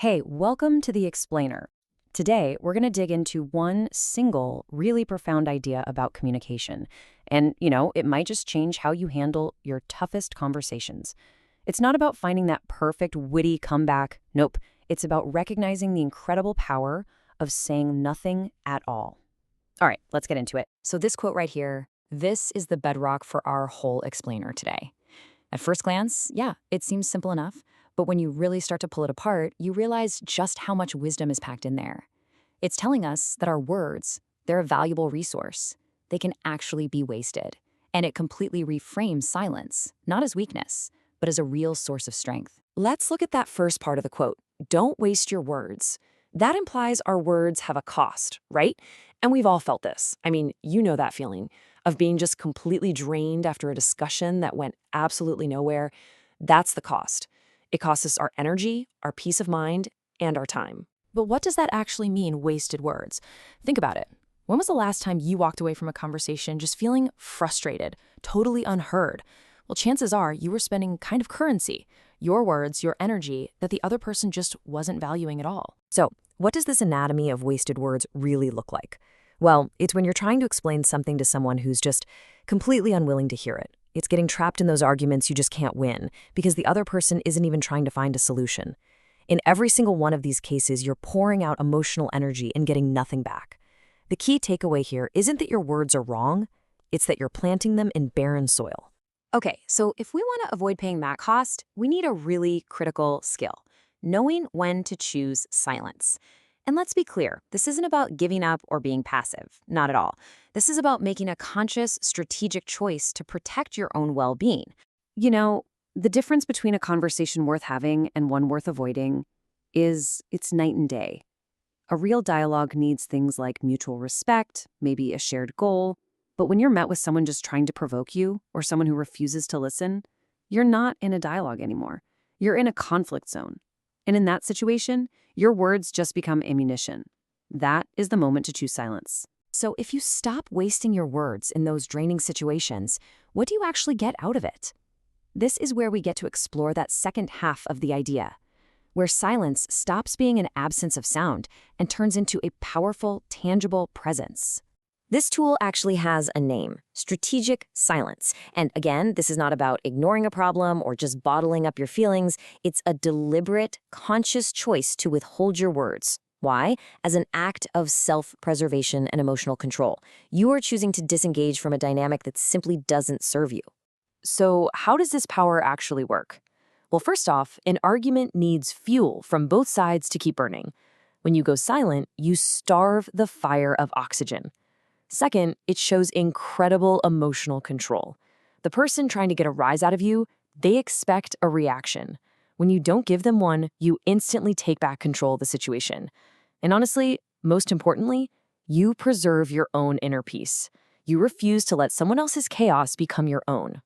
Hey, welcome to The Explainer. Today, we're going to dig into one single, really profound idea about communication. And, it might just change how you handle your toughest conversations. It's not about finding that perfect, witty comeback. Nope. It's about recognizing the incredible power of saying nothing at all. All right, let's get into it. So this quote right here, this is the bedrock for our whole explainer today. At first glance, yeah, it seems simple enough, but when you really start to pull it apart, you realize just how much wisdom is packed in there. It's telling us that our words, they're a valuable resource. They can actually be wasted. And it completely reframes silence, not as weakness, but as a real source of strength. Let's look at that first part of the quote. Don't waste your words. That implies our words have a cost, right? And we've all felt this. I mean, you know that feeling of being just completely drained after a discussion that went absolutely nowhere. That's the cost. It costs us our energy, our peace of mind, and our time. But what does that actually mean, wasted words? Think about it. When was the last time you walked away from a conversation just feeling frustrated, totally unheard? Well, chances are you were spending kind of currency, your words, your energy, that the other person just wasn't valuing at all. So, what does this anatomy of wasted words really look like? Well, it's when you're trying to explain something to someone who's just completely unwilling to hear it. It's getting trapped in those arguments you just can't win because the other person isn't even trying to find a solution. In every single one of these cases, you're pouring out emotional energy and getting nothing back. The key takeaway here isn't that your words are wrong, it's that you're planting them in barren soil. Okay, so if we want to avoid paying that cost, we need a really critical skill, knowing when to choose silence. And let's be clear, this isn't about giving up or being passive, not at all. This is about making a conscious, strategic choice to protect your own well-being. The difference between a conversation worth having and one worth avoiding is it's night and day. A real dialogue needs things like mutual respect, maybe a shared goal. But when you're met with someone just trying to provoke you or someone who refuses to listen, you're not in a dialogue anymore. You're in a conflict zone. And in that situation, your words just become ammunition. That is the moment to choose silence. So if you stop wasting your words in those draining situations, what do you actually get out of it? This is where we get to explore that second half of the idea, where silence stops being an absence of sound and turns into a powerful, tangible presence. This tool actually has a name, strategic silence. And again, this is not about ignoring a problem or just bottling up your feelings. It's a deliberate, conscious choice to withhold your words. Why? As an act of self-preservation and emotional control. You are choosing to disengage from a dynamic that simply doesn't serve you. So how does this power actually work? Well, first off, an argument needs fuel from both sides to keep burning. When you go silent, you starve the fire of oxygen. Second, it shows incredible emotional control. The person trying to get a rise out of you, they expect a reaction. When you don't give them one, you instantly take back control of the situation. And honestly, most importantly, you preserve your own inner peace. You refuse to let someone else's chaos become your own.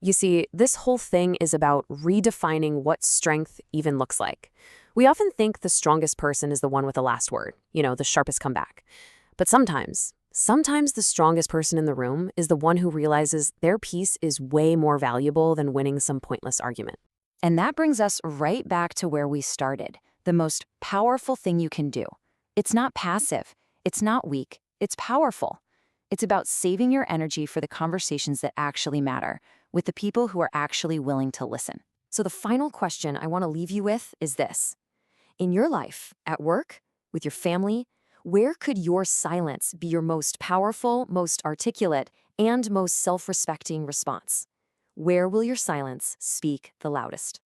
You see, this whole thing is about redefining what strength even looks like. We often think the strongest person is the one with the last word, the sharpest comeback. But sometimes the strongest person in the room is the one who realizes their peace is way more valuable than winning some pointless argument. And that brings us right back to where we started, the most powerful thing you can do. It's not passive, it's not weak, it's powerful. It's about saving your energy for the conversations that actually matter, with the people who are actually willing to listen. So the final question I want to leave you with is this. In your life, at work, with your family, where could your silence be your most powerful, most articulate, and most self-respecting response? Where will your silence speak the loudest?